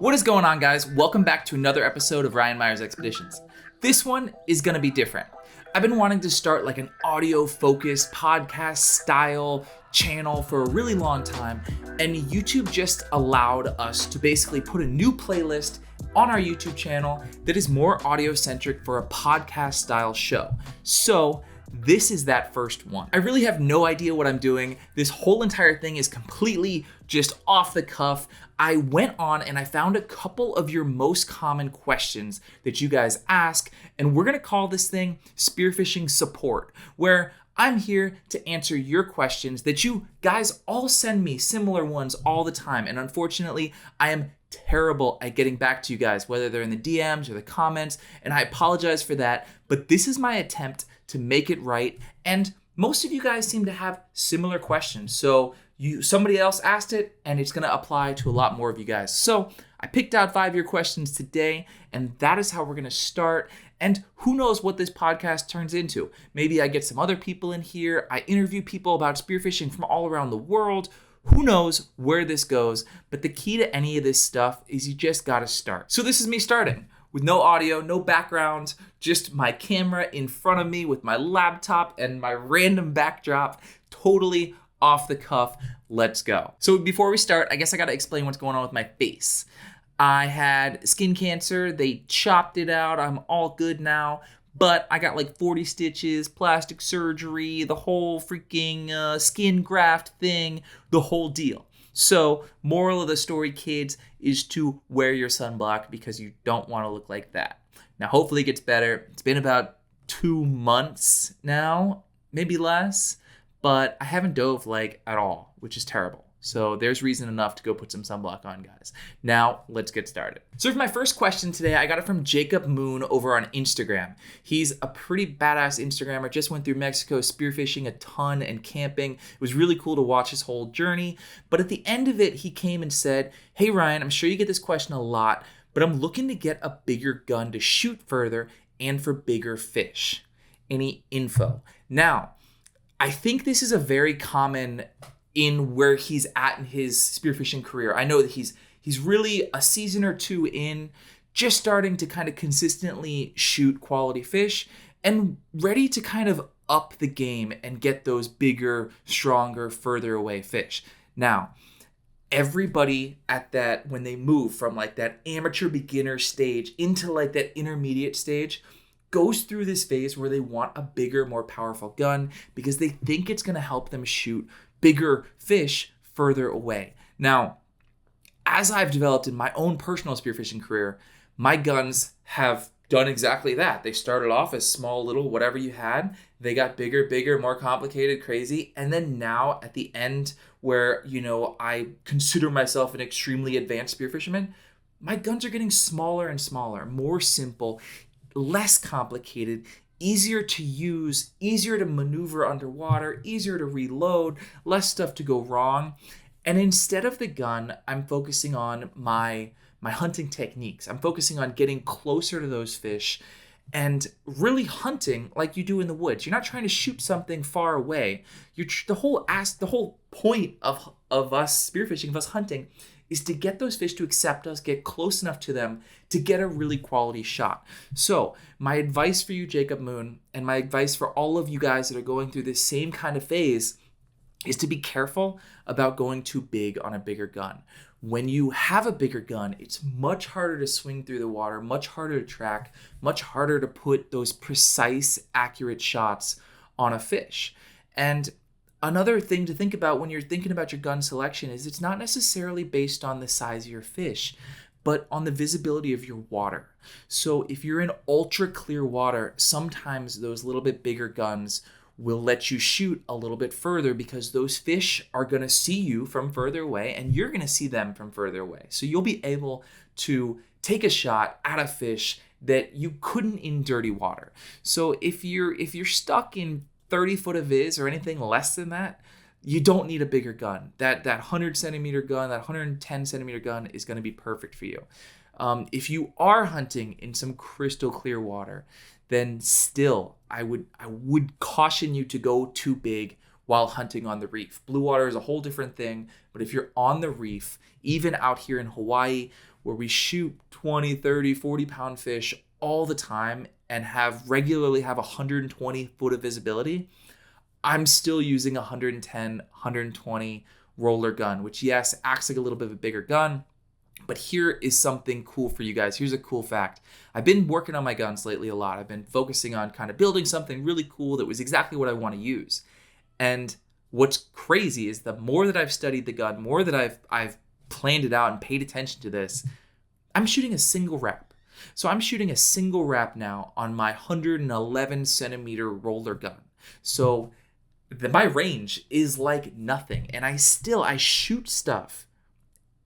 What is going on, guys? Welcome back to another episode of Ryan Meyer's Expeditions. This one is gonna be different. I've been wanting to start like an audio-focused podcast style channel for a really long time, and YouTube just allowed us to basically put a new playlist on our YouTube channel that is more audio-centric for a podcast style show. So this is that first one. I really have no idea what I'm doing. This whole entire thing is completely just off the cuff. I went on and I found a couple of your most common questions that you guys ask, and we're gonna call this thing Spearfishing Support, where I'm here to answer your questions that you guys all send me similar ones all the time. And unfortunately, I am terrible at getting back to you guys, whether they're in the DMs or the comments, and I apologize for that, but this is my attempt to make it right. And most of you guys seem to have similar questions. So somebody else asked it, and it's gonna apply to a lot more of you guys. So I picked out 5 of your questions today, and that is how we're gonna start. And who knows what this podcast turns into. Maybe I get some other people in here. I interview people about spearfishing from all around the world. Who knows where this goes, but the key to any of this stuff is you just gotta start. So this is me starting with no audio, no background, just my camera in front of me with my laptop and my random backdrop, totally off the cuff. Let's go. So before we start, I guess I gotta explain what's going on with my face. I had skin cancer, they chopped it out, I'm all good now, but I got like 40 stitches, plastic surgery, the whole freaking skin graft thing, the whole deal. So, moral of the story, kids, is to wear your sunblock because you don't want to look like that. Now, hopefully it gets better. It's been about 2 months now, maybe less, but I haven't dove like at all, which is terrible. So there's reason enough to go put some sunblock on, guys. Now, let's get started. So for my first question today, I got it from Jacob Moon over on Instagram. He's a pretty badass Instagrammer, just went through Mexico spearfishing a ton and camping. It was really cool to watch his whole journey. But at the end of it, he came and said, "Hey Ryan, I'm sure you get this question a lot, but I'm looking to get a bigger gun to shoot further and for bigger fish. Any info?" Now, I think this is a very common in where he's at in his spearfishing career. I know that he's really a season or 2 in, just starting to kind of consistently shoot quality fish and ready to kind of up the game and get those bigger, stronger, further away fish. Now, everybody at that, when they move from like that amateur beginner stage into like that intermediate stage, goes through this phase where they want a bigger, more powerful gun because they think it's going to help them shoot bigger fish further away. Now, as I've developed in my own personal spearfishing career, my guns have done exactly that. They started off as small, little, whatever you had. They got bigger, more complicated, crazy. And then now at the end where, I consider myself an extremely advanced spearfisherman, my guns are getting smaller and smaller, more simple, less complicated, easier to use, easier to maneuver underwater, easier to reload, less stuff to go wrong. And instead of the gun, I'm focusing on my hunting techniques. I'm focusing on getting closer to those fish and really hunting like you do in the woods. You're not trying to shoot something far away. The whole point of us spearfishing, of us hunting, is to get those fish to accept us, get close enough to them to get a really quality shot. So my advice for you, Jacob Moon, and my advice for all of you guys that are going through this same kind of phase is to be careful about going too big on a bigger gun. When you have a bigger gun, it's much harder to swing through the water, much harder to track, much harder to put those precise, accurate shots on a fish. And another thing to think about when you're thinking about your gun selection is it's not necessarily based on the size of your fish, but on the visibility of your water. So if you're in ultra clear water, sometimes those little bit bigger guns will let you shoot a little bit further because those fish are going to see you from further away and you're going to see them from further away. So you'll be able to take a shot at a fish that you couldn't in dirty water. So if you're stuck in 30 foot of viz or anything less than that, you don't need a bigger gun. That 100 centimeter gun, that 110 centimeter gun is going to be perfect for you. If you are hunting in some crystal clear water, then still I would caution you to go too big while hunting on the reef. Blue water is a whole different thing, but if you're on the reef, even out here in Hawaii, where we shoot 20, 30, 40 pound fish all the time and regularly have 120 foot of visibility, I'm still using 110, 120 roller gun, which yes, acts like a little bit of a bigger gun. But here is something cool for you guys. Here's a cool fact. I've been working on my guns lately a lot. I've been focusing on kind of building something really cool that was exactly what I want to use. And what's crazy is the more that I've studied the gun, more that I've planned it out and paid attention to this, I'm shooting a single wrap. So I'm shooting a single wrap now on my 111 centimeter roller gun. So my range is like nothing. And I shoot stuff.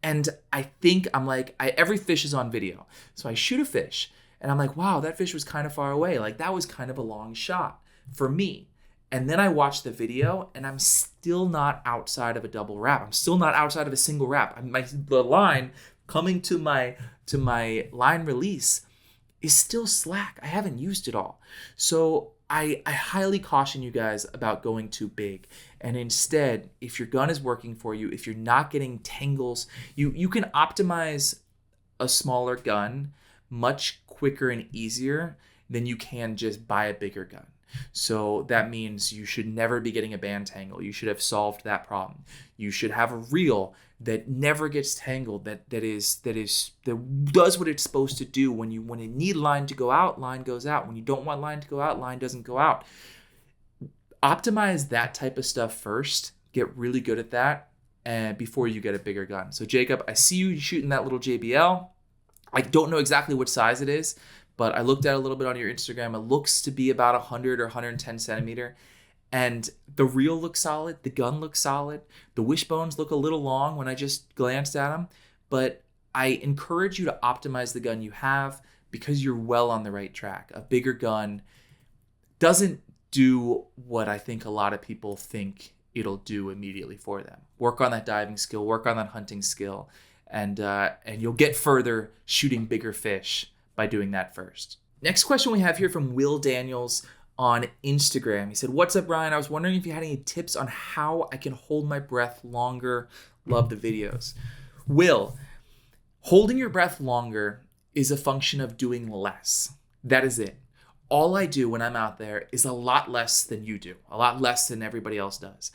And I think every fish is on video. So I shoot a fish and I'm like, wow, that fish was kind of far away. Like that was kind of a long shot for me. And then I watch the video and I'm still not outside of a double wrap. I'm still not outside of a single wrap. The line coming to my line release is still slack. I haven't used it all. So I highly caution you guys about going too big. And instead, if your gun is working for you, if you're not getting tangles, you can optimize a smaller gun much quicker and easier than you can just buy a bigger gun. So that means you should never be getting a band tangle. You should have solved that problem. You should have a reel that never gets tangled, that does what it's supposed to do. When you need line to go out, line goes out. When you don't want line to go out, line doesn't go out. Optimize that type of stuff first. Get really good at that before you get a bigger gun. So Jacob, I see you shooting that little JBL. I don't know exactly what size it is, but I looked at it a little bit on your Instagram. It looks to be about 100 or 110 centimeter. And the reel looks solid. The gun looks solid. The wishbones look a little long when I just glanced at them. But I encourage you to optimize the gun you have because you're well on the right track. A bigger gun doesn't do what I think a lot of people think it'll do immediately for them. Work on that diving skill. Work on that hunting skill. And you'll get further shooting bigger fish by doing that first. Next question we have here from Will Daniels on Instagram. He said, "What's up, Ryan? I was wondering if you had any tips on how I can hold my breath longer. Love the videos." Will, holding your breath longer is a function of doing less. That is it. All I do when I'm out there is a lot less than you do, a lot less than everybody else does.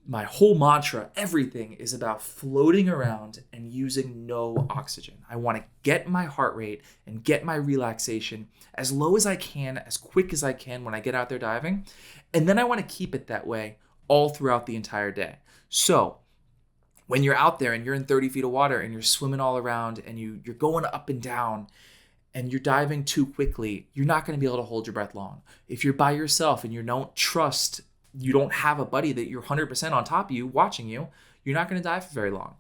My whole mantra, everything is about floating around and using no oxygen. I want to get my heart rate and get my relaxation as low as I can, as quick as I can when I get out there diving. And then I want to keep it that way all throughout the entire day. So when you're out there and you're in 30 feet of water and you're swimming all around and you're going up and down and you're diving too quickly, you're not going to be able to hold your breath long. If you're by yourself and you don't have a buddy that you're 100% on top of you, watching you, you're not going to dive for very long.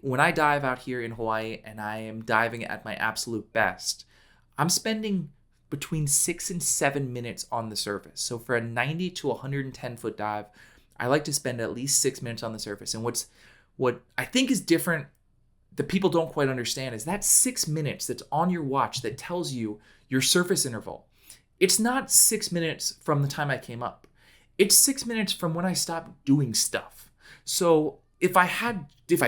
When I dive out here in Hawaii and I am diving at my absolute best, I'm spending between 6 and 7 minutes on the surface. So for a 90 to 110 foot dive, I like to spend at least 6 minutes on the surface. And what I think is different that people don't quite understand is that 6 minutes that's on your watch that tells you your surface interval. It's not 6 minutes from the time I came up. It's 6 minutes from when I stopped doing stuff. So if I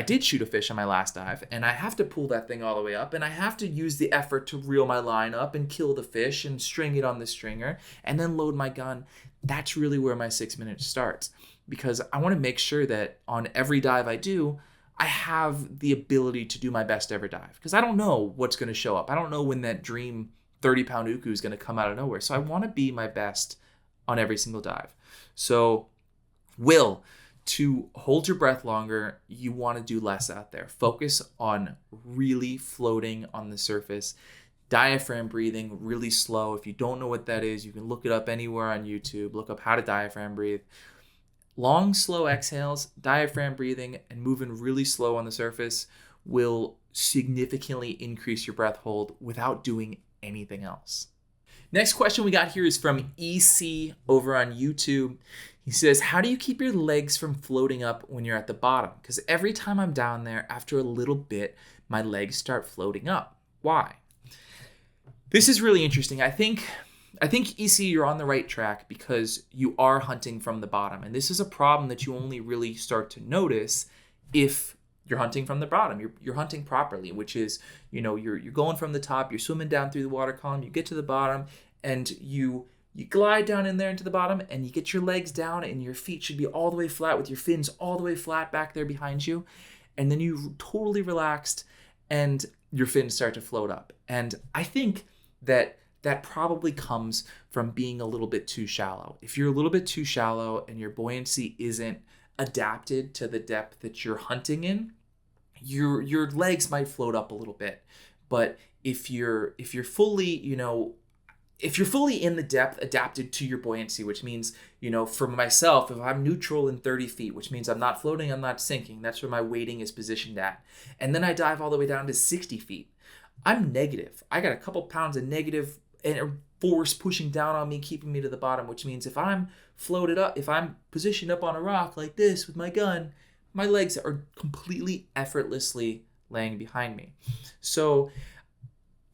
did shoot a fish on my last dive and I have to pull that thing all the way up and I have to use the effort to reel my line up and kill the fish and string it on the stringer and then load my gun, that's really where my 6 minutes starts. Because I want to make sure that on every dive I do, I have the ability to do my best ever dive. Because I don't know what's going to show up. I don't know when that dream 30-pound uku is going to come out of nowhere. So I want to be my best on every single dive. So, Will, to hold your breath longer, you want to do less out there. Focus on really floating on the surface. Diaphragm breathing, really slow. If you don't know what that is, you can look it up anywhere on YouTube. Look up how to diaphragm breathe. Long, slow exhales, diaphragm breathing, and moving really slow on the surface will significantly increase your breath hold without doing anything else. Next question we got here is from EC over on YouTube. He says, "How do you keep your legs from floating up when you're at the bottom? Because every time I'm down there, after a little bit, my legs start floating up. Why?" This is really interesting. I think EC, you're on the right track because you are hunting from the bottom. And this is a problem that you only really start to notice if you're hunting from the bottom. You're hunting properly, which is, you're going from the top, you're swimming down through the water column, you get to the bottom, and you glide down in there into the bottom, and you get your legs down, and your feet should be all the way flat with your fins all the way flat back there behind you. And then you totally relaxed, and your fins start to float up. And I think that probably comes from being a little bit too shallow. If you're a little bit too shallow and your buoyancy isn't adapted to the depth that you're hunting in, your legs might float up a little bit. But if you're fully, if you're fully in the depth adapted to your buoyancy, which means, for myself, if I'm neutral in 30 feet, which means I'm not floating, I'm not sinking, that's where my weighting is positioned at. And then I dive all the way down to 60 feet. I'm negative. I got a couple pounds of negative force pushing down on me, keeping me to the bottom, which means if I'm floated up, if I'm positioned up on a rock like this with my gun, my legs are completely effortlessly laying behind me. So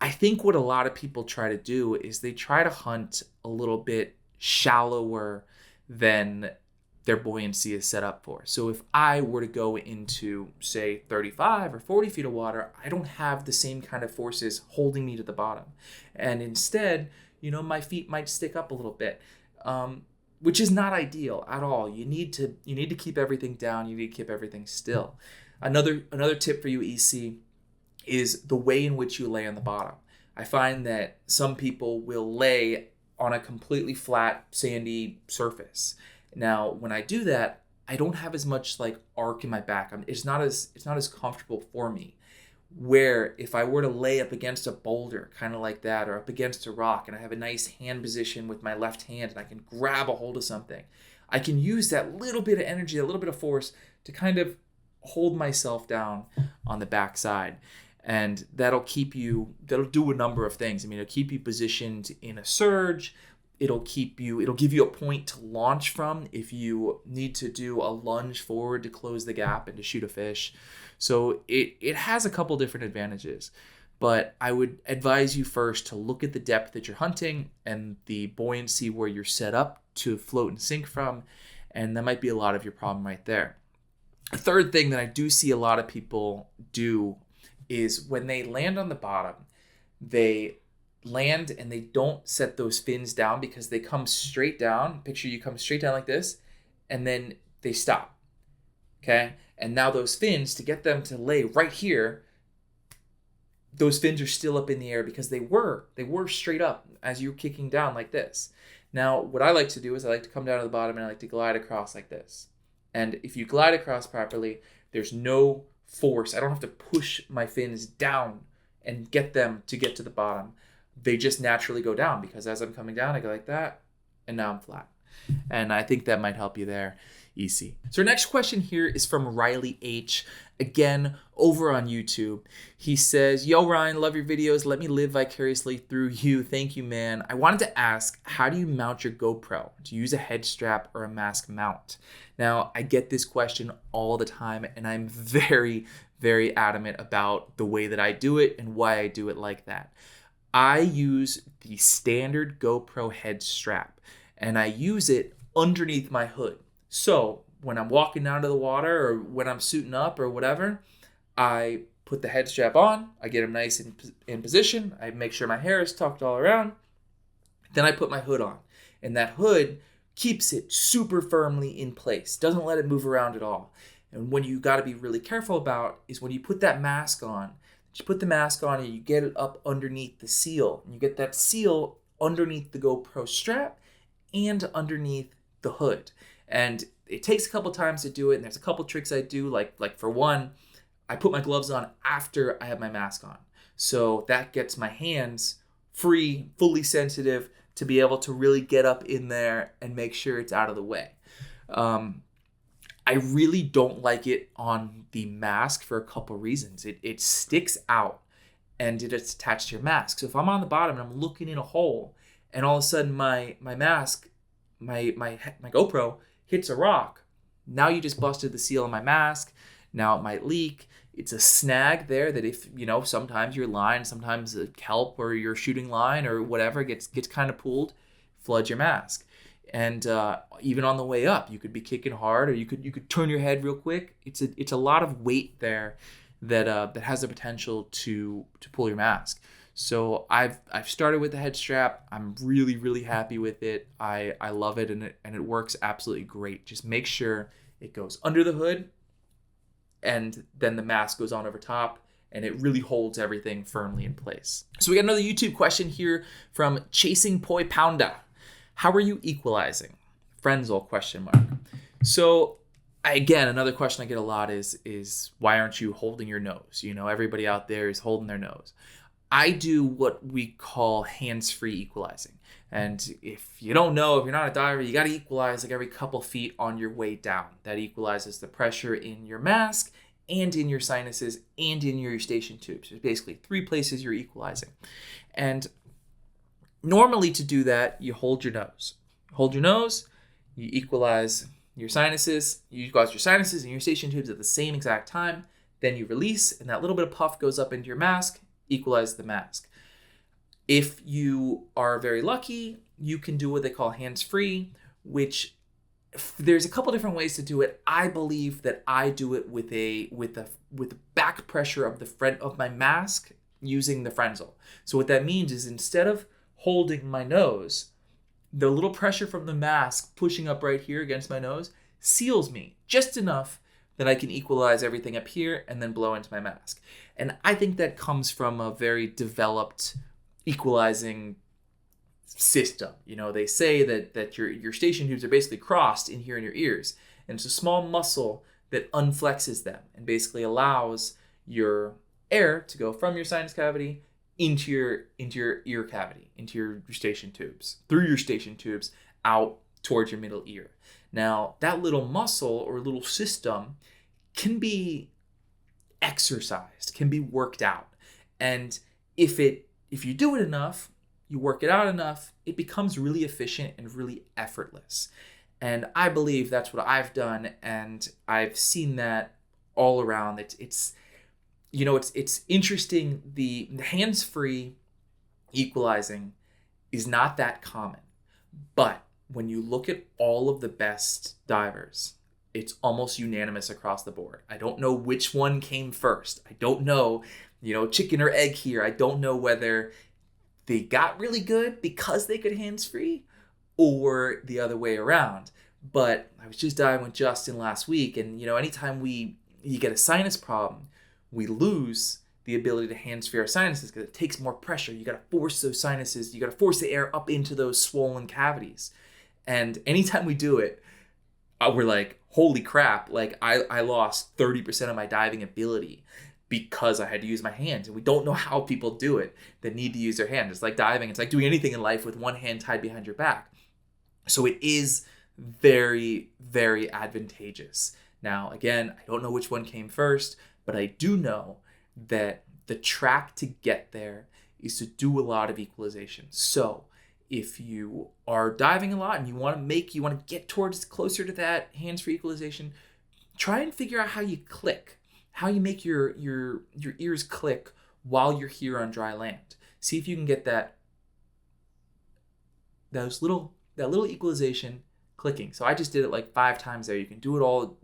I think what a lot of people try to do is they try to hunt a little bit shallower than their buoyancy is set up for. So if I were to go into, say, 35 or 40 feet of water, I don't have the same kind of forces holding me to the bottom. And instead, my feet might stick up a little bit, which is not ideal at all. You need to keep everything down. You need to keep everything still. Another tip for you, EC, is the way in which you lay on the bottom. I find that some people will lay on a completely flat, sandy surface. Now, when I do that, I don't have as much arc in my back. It's not as comfortable for me. Where if I were to lay up against a boulder, kind of like that, or up against a rock, and I have a nice hand position with my left hand, and I can grab a hold of something, I can use that little bit of energy, a little bit of force to kind of hold myself down on the backside. And that'll do a number of things. It'll keep you positioned in a surge. It'll give you a point to launch from if you need to do a lunge forward to close the gap and to shoot a fish. So it has a couple different advantages, but I would advise you first to look at the depth that you're hunting and the buoyancy where you're set up to float and sink from, and that might be a lot of your problem right there. A third thing that I do see a lot of people do is when they land on the bottom, they land and they don't set those fins down because they come straight down. Picture you come straight down like this, and then they stop. Okay? And now those fins, to get them to lay right here, those fins are still up in the air because they were straight up as you're kicking down like this. Now, what I like to do is I like to come down to the bottom and I like to glide across like this. And if you glide across properly, there's no force. I don't have to push my fins down and get them to get to the bottom. They just naturally go down because as I'm coming down, I go like that, and now I'm flat. And I think that might help you there, EC. So our next question here is from Riley H. Again, over on YouTube. He says, "Yo, Ryan, love your videos. Let me live vicariously through you. Thank you, man. I wanted to ask, how do you mount your GoPro? Do you use a head strap or a mask mount?" Now, I get this question all the time, and I'm very, very adamant about the way that I do it and why I do it like that. I use the standard GoPro head strap, and I use it underneath my hood. So when I'm walking down to the water or when I'm suiting up or whatever, I put the head strap on, I get them nice in position, I make sure my hair is tucked all around, then I put my hood on. And that hood keeps it super firmly in place, doesn't let it move around at all. And what you got to be really careful about is when you put that mask on, you put the mask on and you get it up underneath the seal. And you get that seal underneath the GoPro strap and underneath the hood. And it takes a couple times to do it, and there's a couple tricks I do. Like for one, I put my gloves on after I have my mask on. So that gets my hands free, fully sensitive to be able to really get up in there and make sure it's out of the way. I really don't like it on the mask for a couple reasons. It sticks out and it's attached to your mask. So if I'm on the bottom and I'm looking in a hole and all of a sudden my mask, my GoPro hits a rock, now you just busted the seal on my mask. Now it might leak. It's a snag there that if, sometimes your line, sometimes a kelp or your shooting line or whatever gets kind of pulled, flood your mask. And even on the way up, you could be kicking hard, or you could turn your head real quick. It's a lot of weight there that has the potential to pull your mask. So I've started with the head strap. I'm really, really happy with it. I love it, and it works absolutely great. Just make sure it goes under the hood, and then the mask goes on over top, and it really holds everything firmly in place. So we got another YouTube question here from Chasing Poi Pounda. How are you equalizing? Frenzel ? So again, another question I get a lot is why aren't you holding your nose? Everybody out there is holding their nose. I do what we call hands-free equalizing. And if you don't know, if you're not a diver, you got to equalize like every couple feet on your way down. That equalizes the pressure in your mask and in your sinuses and in your eustachian tubes. There's basically 3 places you're equalizing. And normally to do that, you hold your nose. Hold your nose, you equalize your sinuses. You equalize your sinuses and your eustachian tubes at the same exact time. Then you release, and that little bit of puff goes up into your mask. Equalize the mask. If you are very lucky, you can do what they call hands-free, which there's a couple different ways to do it. I believe that I do it with the back pressure of the front of my mask using the Frenzel. So what that means is instead of holding my nose, the little pressure from the mask pushing up right here against my nose seals me just enough that I can equalize everything up here and then blow into my mask. And I think that comes from a very developed equalizing system. They say that your eustachian tubes are basically crossed in here in your ears. And it's a small muscle that unflexes them and basically allows your air to go from your sinus cavity into your ear cavity, into your eustachian tubes, through your eustachian tubes, out towards your middle ear. Now, that little muscle or little system can be exercised, can be worked out. And if you do it enough, you work it out enough, it becomes really efficient and really effortless. And I believe that's what I've done, and I've seen that all around. It's interesting. The hands-free equalizing is not that common, but when you look at all of the best divers, it's almost unanimous across the board. I don't know which one came first. I don't know, chicken or egg here. I don't know whether they got really good because they could hands-free or the other way around. But I was just diving with Justin last week, and anytime you get a sinus problem, we lose the ability to hands-free our sinuses because it takes more pressure. You got to force those sinuses. You got to force the air up into those swollen cavities. And anytime we do it, we're like, holy crap, like I lost 30% of my diving ability because I had to use my hands. And we don't know how people do it that need to use their hands. It's like diving. It's like doing anything in life with one hand tied behind your back. So it is very, very advantageous. Now, again, I don't know which one came first, but I do know that the track to get there is to do a lot of equalization. So if you are diving a lot and you want to get towards closer to that hands-free equalization, try and figure out how you click, how you make your ears click while you're here on dry land. See if you can get that little equalization clicking. So I just did it like 5 times there. You can do it all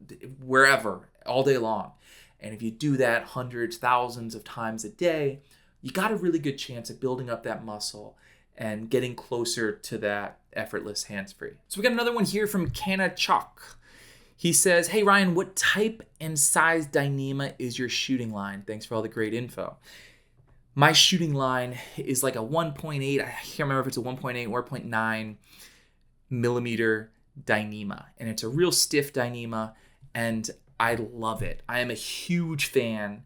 wherever, all day long. And if you do that hundreds, thousands of times a day, you got a really good chance of building up that muscle and getting closer to that effortless hands-free. So we got another one here from Kana Chalk. He says, hey Ryan, what type and size Dyneema is your shooting line? Thanks for all the great info. My shooting line is like a 1.8, I can't remember if it's a 1.8 or 0.9 millimeter Dyneema. And it's a real stiff Dyneema, and I love it. I am a huge fan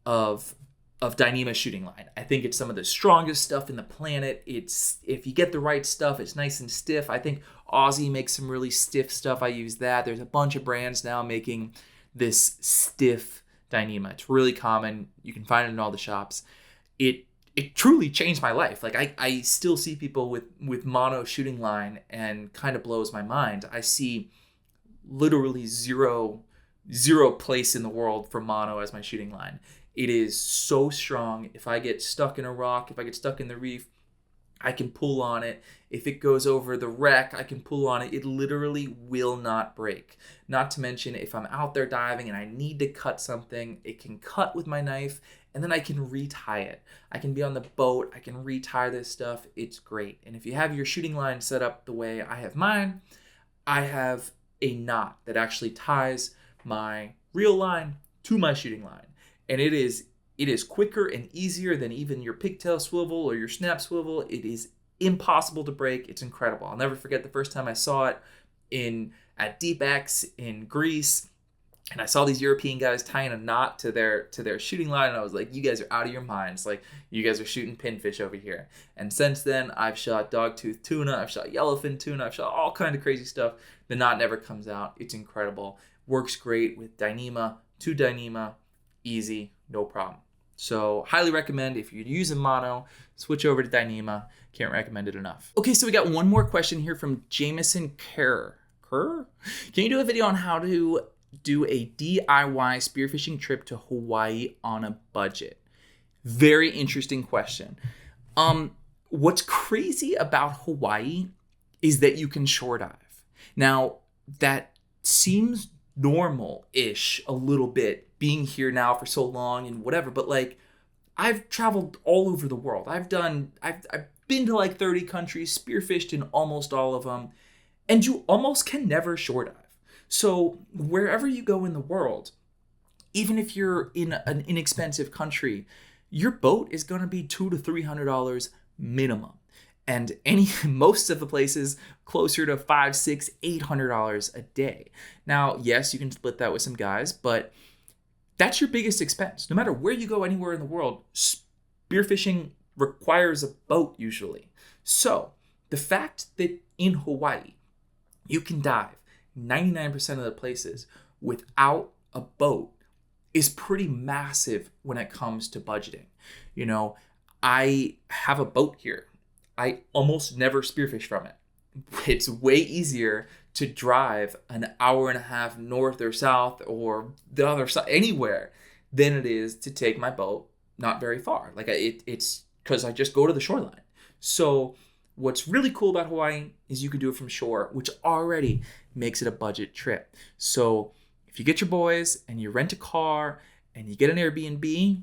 of Dyneema shooting line. I think it's some of the strongest stuff in the planet. If you get the right stuff, it's nice and stiff. I think Aussie makes some really stiff stuff. I use that. There's a bunch of brands now making this stiff Dyneema. It's really common. You can find it in all the shops. It truly changed my life. Like I still see people with mono shooting line, and kind of blows my mind. I see literally zero place in the world for mono as my shooting line. It is so strong. If I get stuck in a rock, if I get stuck in the reef, I can pull on it. If it goes over the wreck, I can pull on it. It literally will not break. Not to mention, if I'm out there diving and I need to cut something, it can cut with my knife, and then I can retie it. I can be on the boat, I can retie this stuff. It's great. And if you have your shooting line set up the way I have mine, I have a knot that actually ties my reel line to my shooting line. And it is quicker and easier than even your pigtail swivel or your snap swivel. It is impossible to break. It's incredible. I'll never forget the first time I saw it at Deep X in Greece, and I saw these European guys tying a knot to their shooting line, and I was like, you guys are out of your minds. Like, you guys are shooting pinfish over here. And since then, I've shot dogtooth tuna, I've shot yellowfin tuna, I've shot all kind of crazy stuff. The knot never comes out. It's incredible. Works great with Dyneema to Dyneema. Easy, no problem. So highly recommend, if you're using mono, switch over to Dyneema. Can't recommend it enough. Okay, so we got one more question here from Jameson Kerr. Can you do a video on how to do a DIY spearfishing trip to Hawaii on a budget? Very interesting question. What's crazy about Hawaii is that you can shore dive. Now, that seems normal-ish a little bit, being here now for so long and whatever, but like, I've traveled all over the world. I've been to like 30 countries, spearfished in almost all of them, and you almost can never shore dive. So wherever you go in the world, even if you're in an inexpensive country, your boat is going to be $200 to $300 minimum. And most of the places closer to $500, $600, $800 a day. Now, yes, you can split that with some guys, but that's your biggest expense. No matter where you go anywhere in the world, spearfishing requires a boat usually. So the fact that in Hawaii, you can dive 99% of the places without a boat is pretty massive when it comes to budgeting. You know, I have a boat here. I almost never spearfish from it. It's way easier to drive an hour and a half north or south or the other side, anywhere, than it is to take my boat not very far. Like it's because I just go to the shoreline. So what's really cool about Hawaii is you can do it from shore, which already makes it a budget trip. So if you get your boys and you rent a car and you get an Airbnb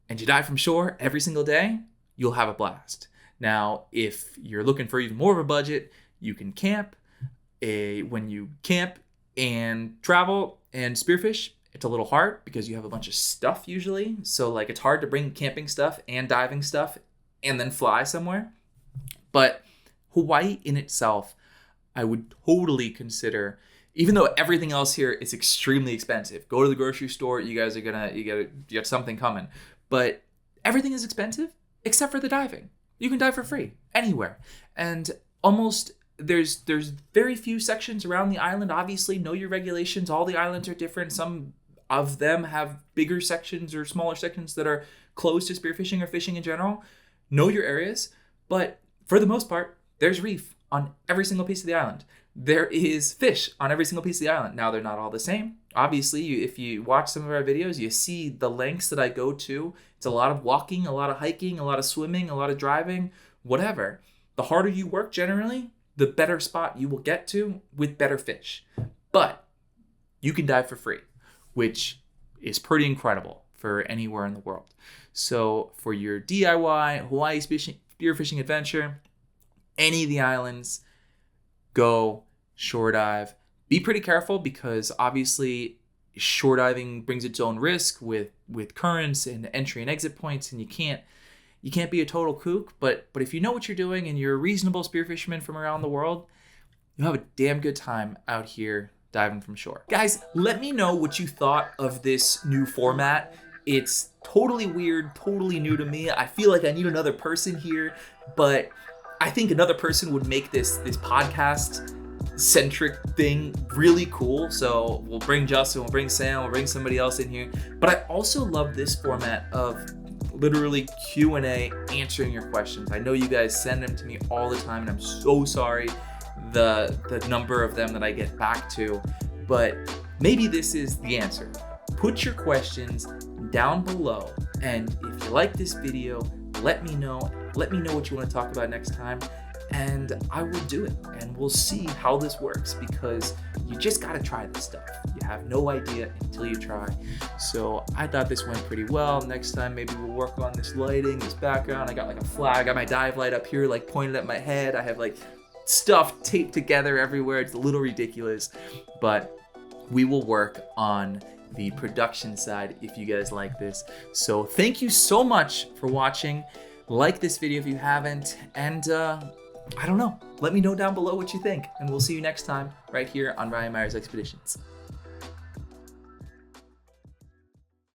and you dive from shore every single day, you'll have a blast. Now, if you're looking for even more of a budget, you can camp. When you camp and travel and spearfish, it's a little hard because you have a bunch of stuff usually. So like, it's hard to bring camping stuff and diving stuff and then fly somewhere. But Hawaii in itself, I would totally consider, even though everything else here is extremely expensive. Go to the grocery store, you got something coming. But everything is expensive except for the diving. You can dive for free anywhere. And there's very few sections around the island. Obviously, know your regulations. All the islands are different. Some of them have bigger sections or smaller sections that are closed to spearfishing or fishing in general. Know your areas. But for the most part, there's reef on every single piece of the island. There is fish on every single piece of the island. Now, they're not all the same. Obviously, if you watch some of our videos, you see the lengths that I go to. It's a lot of walking, a lot of hiking, a lot of swimming, a lot of driving, whatever. The harder you work generally, the better spot you will get to with better fish. But you can dive for free, which is pretty incredible for anywhere in the world. So for your DIY Hawaii spearfishing adventure, any of the islands, go shore dive. Be pretty careful because obviously shore diving brings its own risk with currents and entry and exit points, and you can't be a total kook, but if you know what you're doing and you're a reasonable spearfisherman from around the world, you'll have a damn good time out here diving from shore. Guys, let me know what you thought of this new format. It's totally weird, totally new to me. I feel like I need another person here, but I think another person would make this podcast-centric thing really cool. So we'll bring Justin, we'll bring Sam, we'll bring somebody else in here. But I also love this format of literally Q&A, answering your questions. I know you guys send them to me all the time, and I'm so sorry the number of them that I get back to, but maybe this is the answer. Put your questions down below, and if you like this video, let me know. Let me know what you want to talk about next time, and I will do it, and we'll see how this works, because you just gotta try this stuff. You have no idea until you try. So I thought this went pretty well. Next time maybe we'll work on this lighting, this background. I got like a flag, I got my dive light up here like pointed at my head. I have like stuff taped together everywhere. It's a little ridiculous, but we will work on the production side if you guys like this. So thank you so much for watching. Like this video if you haven't, and I don't know, let me know down below what you think, and we'll see you next time right here on Ryan Myers Expeditions.